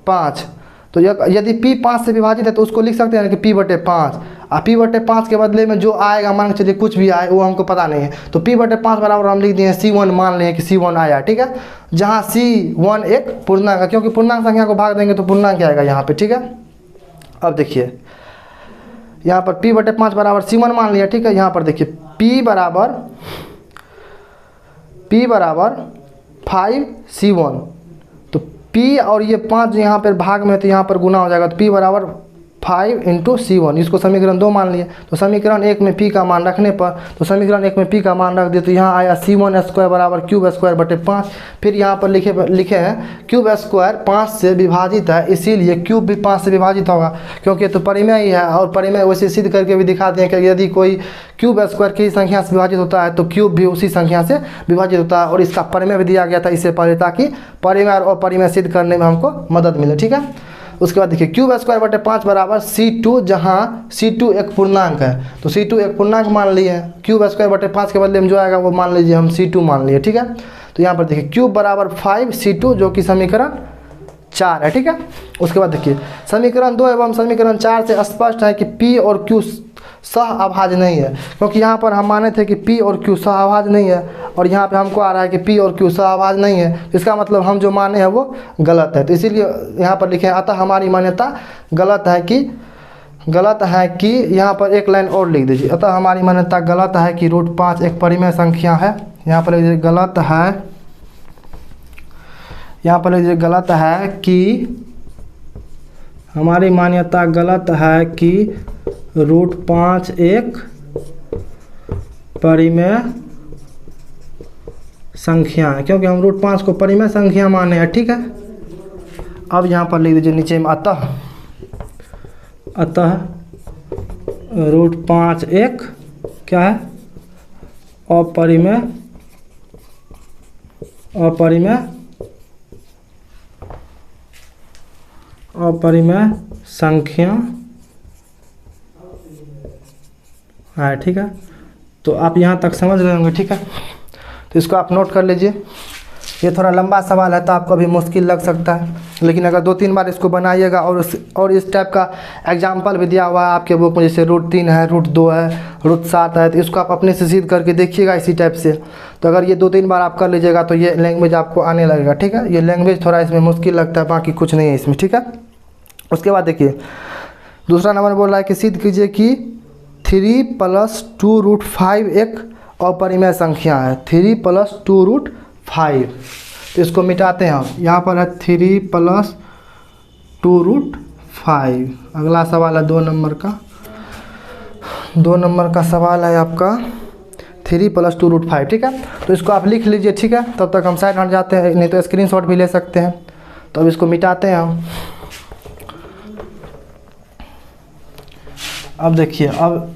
5, तो यदि p 5 से विभाजित है तो उसको लिख सकते हैं कि p बटे 5, और p बटे 5 के बदले में जो आएगा मान के चलिए कुछ भी आए वो हमको पता नहीं है, तो p बटे 5 बराबर हम लिख दिए C1, मान लें कि C1 आया। ठीक है, जहाँ C1 एक पूर्णांक है, क्योंकि पूर्णांक संख्या को भाग देंगे तो पूर्णांक आएगा यहाँ पे। ठीक है, अब देखिए यहाँ पर p बटे 5 बराबर C1 मान लिया। ठीक है, यहाँ पर देखिए p बराबर 5C1, तो p और ये 5 यहाँ पर भाग में तो यहाँ पर गुना हो जाएगा, तो p बराबर 5 इंटू C1, इसको समीकरण 2 मान लिए। तो समीकरण 1 में p का मान रखने पर, तो समीकरण 1 में p का मान रख दिए, तो यहाँ आया C1² बराबर क्यूब² बटे 5। फिर यहाँ पर लिखे हैं क्यूब² 5 से विभाजित है, इसीलिए क्यूब भी 5 से विभाजित होगा, क्योंकि तो परिमेय ही है। और परिमेय वैसे सिद्ध करके भी दिखाते हैं कि यदि कोई क्यूब² की संख्या से विभाजित होता है तो क्यूब भी उसी संख्या से विभाजित होता है, और इसका परिमेय भी दिया गया था इससे पहले, ताकि परिमेय और अपरिमेय सिद्ध करने में हमको मदद मिले। ठीक है, उसके बाद देखिए क्यूब² बटे 5 बराबर C2, जहाँ C2 एक पूर्णांक है, तो C2 एक पूर्णांक मान लिए। क्यूब² बटे 5 के बदले में जो आएगा वो मान लीजिए हम C2 मान लिए। ठीक है, तो यहाँ पर देखिए क्यूब बराबर 5C2, जो कि समीकरण 4 है। ठीक है, उसके बाद देखिए समीकरण 2 एवं समीकरण 4 से स्पष्ट है कि p और q सहअभाज्य नहीं है, क्योंकि यहाँ पर हम माने थे कि p और q सहअभाज्य नहीं है, और यहाँ पे हमको आ रहा है कि p और q सहअभाज्य नहीं है, इसका मतलब हम जो माने हैं वो गलत है। तो इसीलिए यहाँ पर लिखे हैं अतः हमारी मान्यता गलत है कि यहाँ पर एक लाइन और लिख दीजिए, अतः हमारी मान्यता गलत है कि रूट 5 एक परिमेय संख्या है। यहाँ पर लिख गलत है कि हमारी मान्यता गलत है कि रूट 5 एक परिमेय संख्या है, क्योंकि हम रूट 5 को परिमेय संख्या माने हैं। ठीक है, अब यहाँ पर लिख दीजिए नीचे में अतः रूट 5 एक क्या है, अपरिमेय संख्या है। ठीक है, तो आप यहाँ तक समझ रहे होंगे। ठीक है, तो इसको आप नोट कर लीजिए। ये थोड़ा लंबा सवाल है तो आपको अभी मुश्किल लग सकता है, लेकिन अगर 2-3 बार इसको बनाइएगा और इस टाइप का एग्जाम्पल भी दिया हुआ है आपके बुक में, जैसे √3 है, √2 है, √7 है, तो इसको आप अपने से सिद्ध करके देखिएगा इसी टाइप से। तो अगर ये 2-3 बार आप कर लीजिएगा तो ये लैंग्वेज आपको आने लगेगा, ठीक है। ये लैंग्वेज थोड़ा इसमें मुश्किल लगता है, बाकी कुछ नहीं है इसमें, ठीक है। उसके बाद देखिए दूसरा नंबर बोल रहा है कि सिद्ध कीजिए कि 3 + 2√5 एक अपरिमेय संख्या है। 3 + 2√5, तो इसको मिटाते हैं हम। यहाँ पर है 3 + 2√5। अगला सवाल है 2 नंबर का। 2 नंबर का सवाल है आपका 3 + 2√5, ठीक है। तो इसको आप लिख लीजिए, ठीक है। तब तक हम साइड हट जाते हैं, नहीं तो स्क्रीनशॉट भी ले सकते हैं। तो अब इसको मिटाते हैं हम। अब देखिए, अब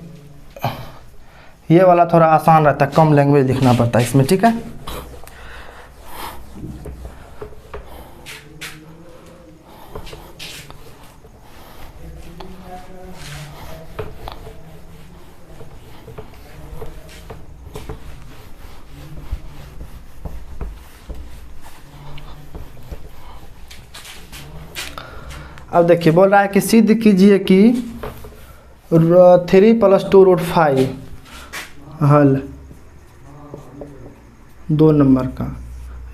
ये वाला थोड़ा आसान रहता है, कम लैंग्वेज लिखना पड़ता है इसमें, ठीक है। अब देखिए बोल रहा है कि सिद्ध कीजिए कि 3 + 2√5 हल 2 नंबर का।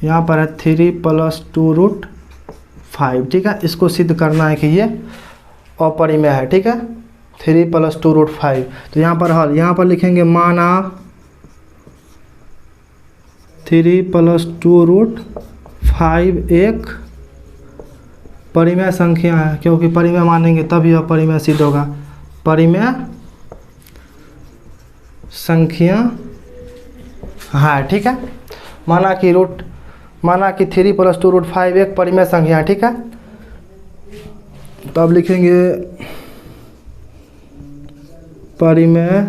यहाँ पर है 3 + 2√5, ठीक है। इसको सिद्ध करना है कि ये अपरिमेय है, ठीक है। 3 + 2√5, तो यहाँ पर हल, यहाँ पर लिखेंगे माना 3 + 2√5 एक परिमेय संख्या है, क्योंकि परिमेय मानेंगे तभी अपरिमेय सिद्ध होगा। परिमेय संख्या है, ठीक है। माना कि 3 + 2√5 एक परिमेय संख्या है, ठीक है। तो अब लिखेंगे परिमेय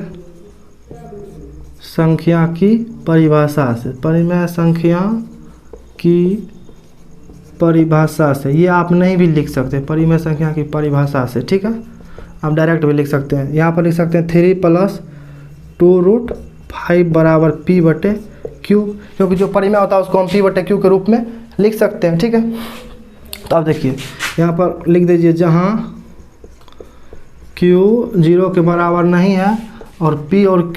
संख्या की परिभाषा से, परिमेय संख्या की परिभाषा से। ये आप नहीं भी लिख सकते, परिमेय संख्या की परिभाषा से, ठीक है। आप डायरेक्ट भी लिख सकते हैं। यहाँ पर लिख सकते हैं 3 + 2√5 बराबर P/Q, क्योंकि जो परिमेय होता है उसको हम P/Q के रूप में लिख सकते हैं, ठीक है। तो अब देखिए यहाँ पर लिख दीजिए जहाँ Q 0 के बराबर नहीं है और P और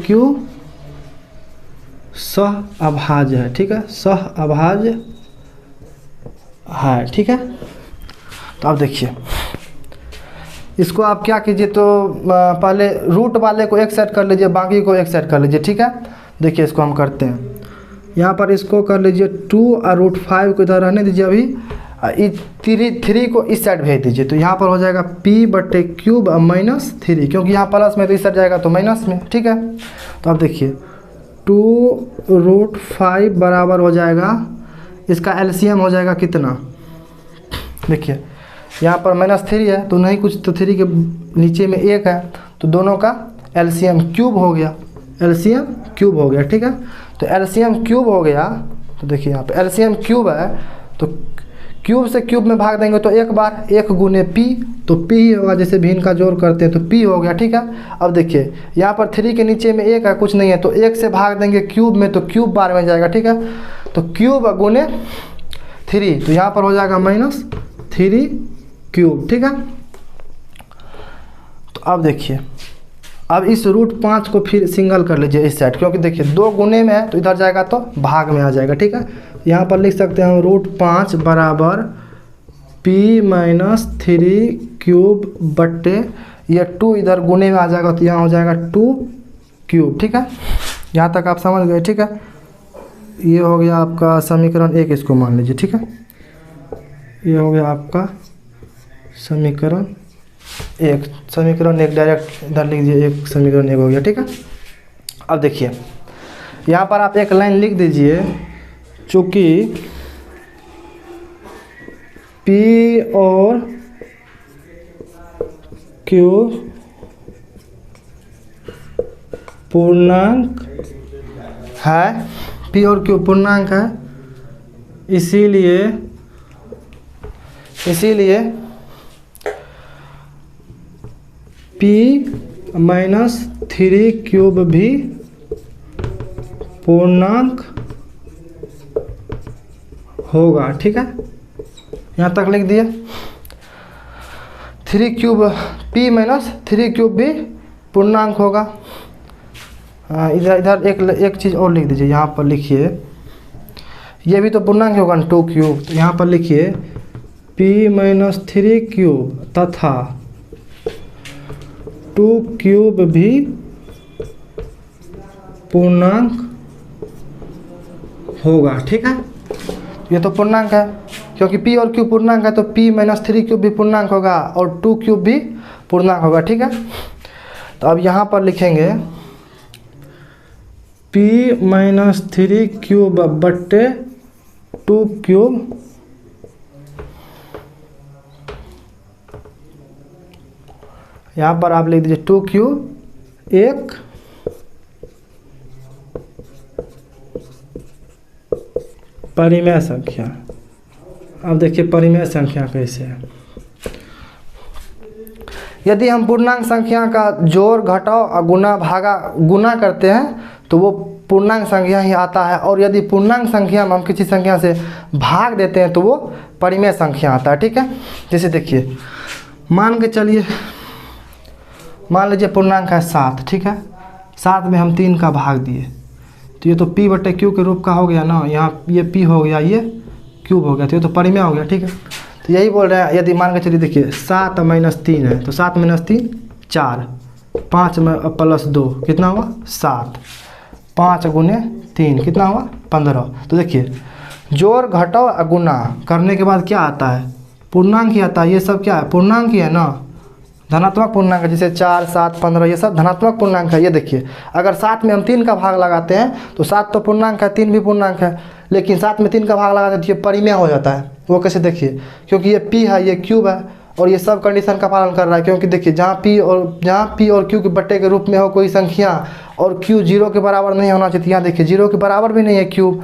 Q सहअभाज्य है, ठीक है। सहअभाज्य है, ठीक है। तो अब देखिए इसको आप क्या कीजिए, तो पहले रूट वाले को एक सेट कर लीजिए, बाकी को एक सेट कर लीजिए, ठीक है। देखिए इसको हम करते हैं। यहाँ पर इसको कर लीजिए 2 और √5 को इधर रहने दीजिए अभी, 3 को इस साइड भेज दीजिए। तो यहाँ पर हो जाएगा P/3 -3, क्योंकि यहाँ प्लस में तो इस साइड जाएगा तो माइनस में, ठीक है। तो अब देखिए 2√5 बराबर हो जाएगा, इसका एलसीएम हो जाएगा कितना, देखिए यहाँ पर -3 है तो नहीं कुछ, तो 3 के नीचे में 1 है, तो दोनों का एलसीएम क्यूब हो गया, एलसीएम क्यूब हो गया, ठीक है। तो एलसीएम क्यूब हो गया, तो देखिए यहाँ पे एलसीएम क्यूब है, तो क्यूब से क्यूब में भाग देंगे तो एक बार 1 × P, तो P ही होगा, जैसे भिन्न का जोड़ करते हैं तो P हो गया, ठीक है। अब देखिए यहाँ पर 3 के नीचे में 1 है, कुछ नहीं है, तो 1 से भाग देंगे क्यूब में तो क्यूब बार में जाएगा, ठीक है। तो क्यूब × 3, तो यहाँ पर हो जाएगा -3 क्यूब, ठीक है। तो अब देखिए, अब इस √5 को फिर सिंगल कर लीजिए इस साइड, क्योंकि देखिए 2 गुने में है तो इधर जाएगा तो भाग में आ जाएगा, ठीक है। यहाँ पर लिख सकते हैं हम √5 बराबर P - 3 क्यूब बट्टे ये 2 इधर गुने में आ जाएगा तो यहाँ हो जाएगा 2 क्यूब, ठीक है। यहाँ तक आप समझ गए, ठीक है। ये हो गया आपका समीकरण 1, इसको मान लीजिए, ठीक है। ये हो गया आपका समीकरण 1, समीकरण 1 डायरेक्ट इधर लिख दीजिए, 1 समीकरण 1 हो गया, ठीक है। अब देखिए यहाँ पर आप एक लाइन लिख दीजिए, चूँकि P और Q पूर्णांक है, P और Q पूर्णांक है, इसीलिए P - 3 क्यूब भी पूर्णांक होगा। ठीक है, यहाँ तक लिख दिए। 3 क्यूब p माइनस 3 क्यूब भी पूर्णांक होगा। इधर एक चीज़ और लिख दीजिए, यहाँ पर लिखिए, ये भी तो पूर्णांक होगा ना 2 क्यूब, तो यहाँ पर लिखिए p माइनस 3 क्यूब तथा 2 क्यूब भी पूर्णांक होगा। ठीक है, ये तो पूर्णांक है, क्योंकि p और q पूर्णांक है तो p माइनस 3 क्यूब भी पूर्णांक होगा और 2 क्यूब भी पूर्णांक होगा। ठीक है, तो अब यहाँ पर लिखेंगे p माइनस 3 क्यूब बट्टे 2 क्यूब यहाँ पर आप लिख दीजिए 2 क्यूब एक परिमेय संख्या। अब देखिए परिमेय संख्या कैसे है। यदि हम पूर्णांक संख्या का जोड़ घटाव और गुना करते हैं तो वो पूर्णांक संख्या ही आता है, और यदि पूर्णांक संख्या में हम किसी संख्या से भाग देते हैं तो वो परिमेय संख्या आता है। ठीक है, जैसे देखिए मान के चलिए, मान लीजिए पूर्णांक है 7। ठीक है, 7 में हम 3 का भाग दिए तो ये तो p बटे q के रूप का हो गया ना, यहाँ ये p हो गया, ये क्यूब हो गया, तो ये तो परिमेय हो गया। ठीक है, तो यही बोल रहे हैं, यदि मान के चलिए देखिए 7 माइनस 3 है तो 7 माइनस 3 4, 5 में प्लस 2 कितना हुआ 7, 5 गुने 3 कितना हुआ 15। तो देखिए जोड़ घटाव गुना करने के बाद क्या आता है, पूर्णांक ही आता है। ये सब क्या है, पूर्णांक ही है ना, धनात्मक पूर्णांक है, जैसे 4, 7, 15 ये सब धनात्मक पूर्णांक है। ये देखिए अगर 7 में हम 3 का भाग लगाते हैं तो 7 तो पूर्णांक है, 3 भी पूर्णांक है, लेकिन 7 में 3 का भाग लगाते हैं तो ये परिमेय हो जाता है। वो कैसे, देखिए क्योंकि ये p है, ये क्यूब है, और ये सब कंडीशन का पालन कर रहा है, क्योंकि देखिए जहाँ p और q के बट्टे के रूप में हो कोई संख्या और q 0 के बराबर नहीं होना चाहिए। यहाँ देखिए 0 के बराबर भी नहीं है क्यूब,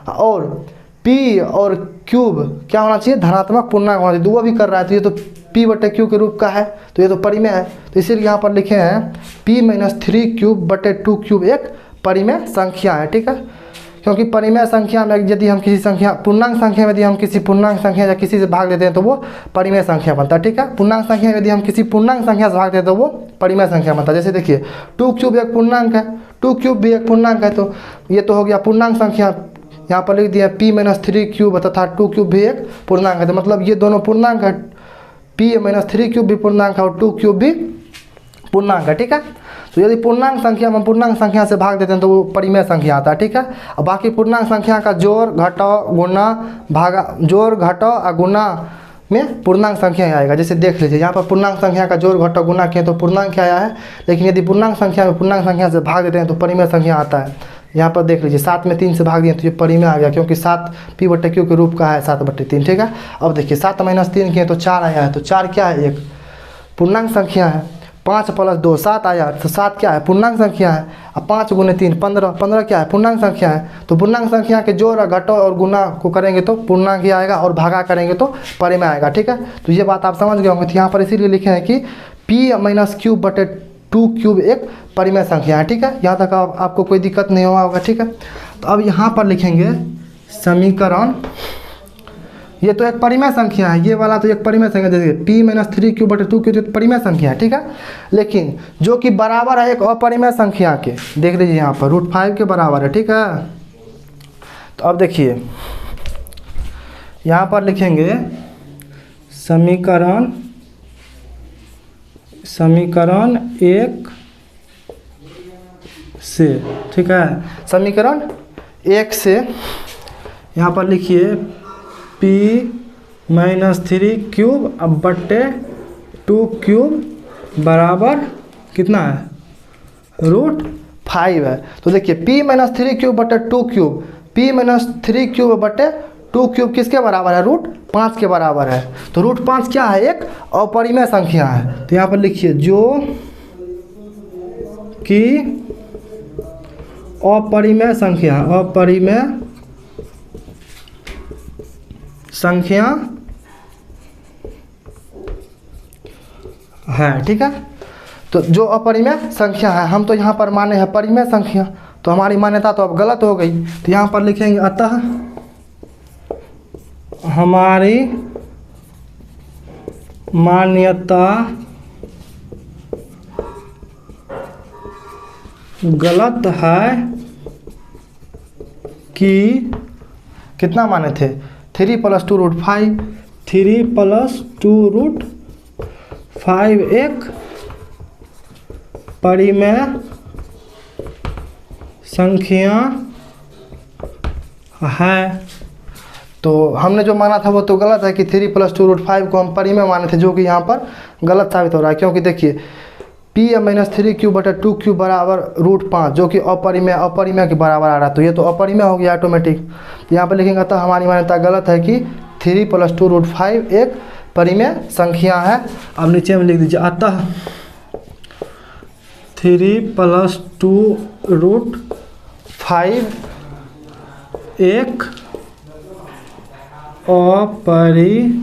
और p और क्यूब क्या होना चाहिए, धनात्मक पूर्णांक होना चाहिए, तो वो भी कर रहा है, तो ये तो p बटे q के रूप का है, तो ये तो परिमेय है। तो इसीलिए यहाँ पर लिखे हैं p माइनस 3 क्यूब बटे 2 क्यूब एक परिमेय संख्या है। ठीक है, क्योंकि परिमेय संख्या में यदि हम किसी संख्या पूर्णांक संख्या में यदि हम किसी पूर्णांक संख्या या किसी से भाग देते हैं तो वो परिमेय संख्या बनता है। ठीक है, पूर्णांक संख्या यदि हम किसी पूर्णांक संख्या से भाग देते हैं तो वो परिमेय संख्या बनता है। जैसे देखिए 2 क्यूब एक पूर्णांक है, 2 क्यूब भी एक पूर्णांक है, तो ये तो हो गया पूर्णांक संख्या। यहाँ पर लिख दिया p माइनस 3 क्यूब तथा 2 क्यूब भी एक पूर्णांक है, तो मतलब ये दोनों पूर्णांक है, p माइनस 3 क्यूब भी पूर्णांक है और 2 क्यूब भी पूर्णांक है। ठीक है, तो यदि पूर्णांक संख्या में पूर्णांक संख्या से भाग देते हैं तो वो परिमेय संख्या आता है। ठीक है, और बाकी पूर्णांक संख्या का जोड़ घटाव गुना में पूर्णांक संख्या ही आएगा। जैसे देख लीजिए यहाँ पर पूर्णांक संख्या का जोड़ घटाव गुना किया तो पूर्णांक क्या आया है, लेकिन यदि पूर्णांक संख्या में पूर्णांक संख्या से भाग देते हैं तो परिमेय संख्या आता है। यहाँ पर देख लीजिए 7 में 3 से भाग दिए तो ये परिमेय आ गया, क्योंकि 7 p बटे q के रूप का है 7 बटे 3। ठीक है, अब देखिए 7 माइनस 3 किए तो 4 आया है, तो 4 क्या है, एक पूर्णांक संख्या है। 5 प्लस 2 7 आया, तो 7 क्या है, पूर्णांक संख्या है। अब 5 गुने 3 15, 15 क्या है, पूर्णांक संख्या है। तो पूर्णांक संख्या के जोड़ घटाव और गुना को करेंगे तो पूर्णांक ही आएगा, और भागा करेंगे तो परिमेय आएगा। ठीक है, तो ये बात आप समझ गए होंगे। तो यहाँ पर इसीलिए लिखे हैं कि p माइनस क्यूब बटे 2 क्यूब एक परिमेय संख्या है। ठीक है, यहाँ तक आपको कोई दिक्कत नहीं होगा। ठीक है, तो अब यहाँ पर लिखेंगे समीकरण, ये तो एक परिमेय संख्या है, ये वाला तो एक परिमेय संख्या, जैसे p माइनस 3 क्यूब बटे 2 क्यूब परिमेय संख्या है। ठीक है, लेकिन जो कि बराबर है एक अपरिमेय संख्या के, देख लीजिए यहाँ पर √5 के बराबर है। ठीक है, तो अब देखिए यहाँ पर लिखेंगे समीकरण 1 से। ठीक है, समीकरण 1 से यहाँ पर लिखिए p माइनस 3 क्यूब अब बट्टे 2 क्यूब बराबर कितना है, √5 है। तो देखिए p माइनस 3 क्यूब बट्टे 2 क्यूब, p माइनस 3 क्यूब बट्टे 2 क्यूब किसके बराबर है, √5 के बराबर है। तो √5 क्या है, एक अपरिमेय संख्या है। तो यहाँ पर लिखिए जो कि अपरिमेय संख्या है। ठीक है, तो जो अपरिमेय संख्या है, हम तो यहाँ पर माने हैं परिमेय संख्या, तो हमारी मान्यता तो अब गलत हो गई। तो यहाँ पर लिखेंगे अतः हमारी मान्यता गलत है कि कितना माने थे 3 + 2√5, 3 + 2√5 एक परिमेय संख्या है। तो हमने जो माना था वो तो गलत है कि 3 + 2√5 को हम परिमेय माने थे, जो कि यहाँ पर गलत साबित हो रहा है। क्योंकि देखिए P(-3)³ बराबर √5 जो कि अपरिमेय के बराबर आ रहा है, तो ये तो अपरिमेय हो गया ऑटोमेटिक। यहाँ पर लिखेंगे अतः हमारी मान्यता गलत है कि 3 + 2√5 एक परिमेय संख्या है। अब नीचे में लिख दीजिए अतः 3 + 2√5 एक अपरिमेय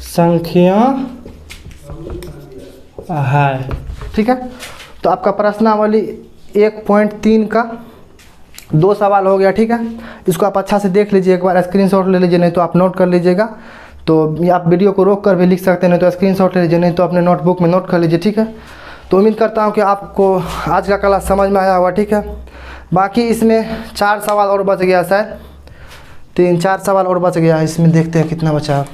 संख्या है। ठीक है, तो आपका प्रश्नावली 1.3 का 2 सवाल हो गया। ठीक है, इसको आप अच्छा से देख लीजिए, एक बार स्क्रीनशॉट ले लीजिए, नहीं तो आप नोट कर लीजिएगा। तो आप वीडियो को रोक कर भी लिख सकते हैं, नहीं तो स्क्रीनशॉट ले लीजिए, नहीं तो अपने नोटबुक में नोट कर लीजिए। ठीक है, तो उम्मीद करता हूँ कि आपको आज का क्लास समझ में आया होगा। ठीक है, बाकी इसमें 4 सवाल और बच गया, शायद 3-4 सवाल और बच गया है। इसमें देखते हैं कितना बचा है।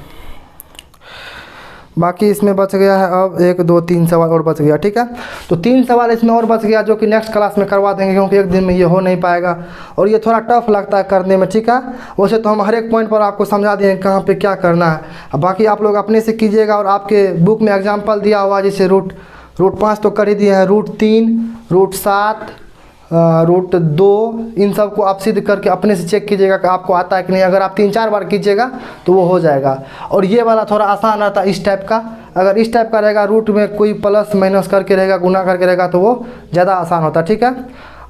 बाकी इसमें बच गया है अब 1 2 3 सवाल और बच गया। ठीक है, तो 3 सवाल इसमें और बच गया, जो कि नेक्स्ट क्लास में करवा देंगे, क्योंकि एक दिन में ये हो नहीं पाएगा और ये थोड़ा टफ लगता है करने में। ठीक है, वैसे तो हम हर एक पॉइंट पर आपको समझा दिए कहाँ पे क्या करना है। अब बाकी आप लोग अपने से कीजिएगा, और आपके बुक में एग्जाम्पल दिया हुआ, जैसे √5 तो कर ही दिए हैं, √3, √7, √2, इन सब को आप सिद्ध करके अपने से चेक कीजिएगा कि आपको आता है कि नहीं। अगर आप 3-4 बार कीजिएगा तो वो हो जाएगा। और ये वाला थोड़ा आसान रहता है इस टाइप का। अगर इस टाइप का रहेगा, रूट में कोई प्लस माइनस करके रहेगा, गुना करके रहेगा, तो वो ज़्यादा आसान होता है। ठीक है,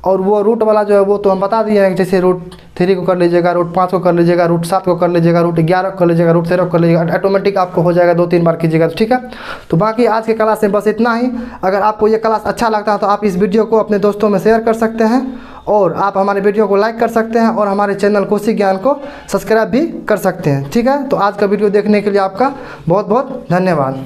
और वो रूट वाला जो है वो तो हम बता दिए हैं, जैसे √3 को कर लीजिएगा, √5 को कर लीजिएगा, √7 को कर लीजिएगा, √11 को कर लीजिएगा, √13 को कर लीजिएगा, ऑटोमेटिक आपको हो जाएगा 2-3 बार कीजिएगा। तो ठीक है, तो बाकी आज के क्लास में बस इतना ही। अगर आपको ये क्लास अच्छा लगता है तो आप इस वीडियो को अपने दोस्तों में शेयर कर सकते हैं, और आप हमारे वीडियो को लाइक कर सकते हैं, और हमारे चैनल कोसी ज्ञान को सब्सक्राइब भी कर सकते हैं। ठीक है, तो आज का वीडियो देखने के लिए आपका बहुत बहुत धन्यवाद।